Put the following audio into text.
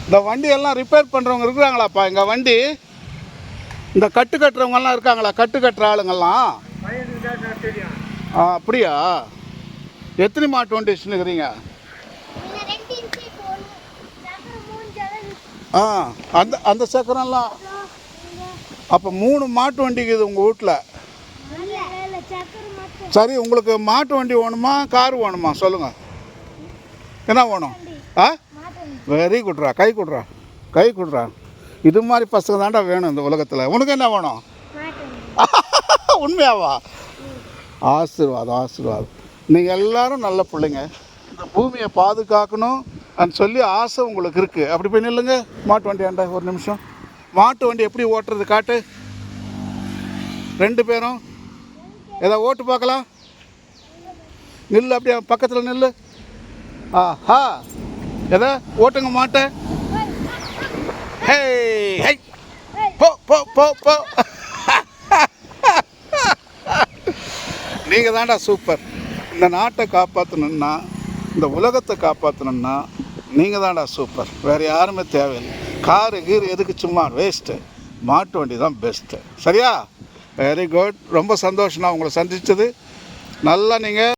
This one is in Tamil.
இந்த வண்டியெல்லாம் ரிப்பேர் பண்ணுறவங்க இருக்கிறாங்களாப்பா? எங்கள் வண்டி இந்த கட்டு கட்டுறவங்கெல்லாம் இருக்காங்களா? கட்டு கட்டுற ஆளுங்கள்லாம்? அப்படியா? எத்தனை மாட்டு வண்டி வச்சுருக்கிறீங்க? அந்த அந்த சக்கரம்லாம் அப்போ 3 மாட்டு வண்டிக்குது உங்கள் வீட்டில். சரி, உங்களுக்கு மாட்டு வண்டி வேணுமா கார் வேணுமா சொல்லுங்கள், என்ன வேணும்? வெரி குட்ரா, கை கொடுறா, கை கொடுறா. இது மாதிரி பசங்க தாண்டா வேணும் இந்த உலகத்தில். உனக்கு என்ன வேணும்? உண்மையாவா? ஆசீர்வாதம், ஆசீர்வாதம். நீங்கள் எல்லோரும் நல்ல பிள்ளைங்க. இந்த பூமியை பாதுகாக்கணும் சொல்லி ஆசை உங்களுக்கு இருக்குது. அப்படி போய் நில்லுங்க மாட்டு வண்டி ஆண்டா ஒரு நிமிஷம். மாட்டு வண்டி எப்படி ஓட்டுறது காட்டு. 2 பேரும் ஏதோ ஓட்டு பார்க்கலாம். நில்லு, அப்படியே பக்கத்தில் நில்லு. ஆஹா, எதை ஓட்டுங்க மாட்டை. ஹே ஹை, போ போ போ போ. நீங்கள் தாண்டா சூப்பர். இந்த நாட்டை காப்பாற்றணுன்னா, இந்த உலகத்தை காப்பாற்றணுன்னா நீங்கள் தாண்டா சூப்பர். வேறு யாருமே தேவையில்லை. காரு கீரு எதுக்கு, சும்மா வேஸ்ட்டு. மாட்டு வண்டி தான் பெஸ்ட்டு. சரியா? Very good. ரொம்ப சந்தோஷம் நான் உங்களை சந்தித்தது. நல்லா நீங்கள்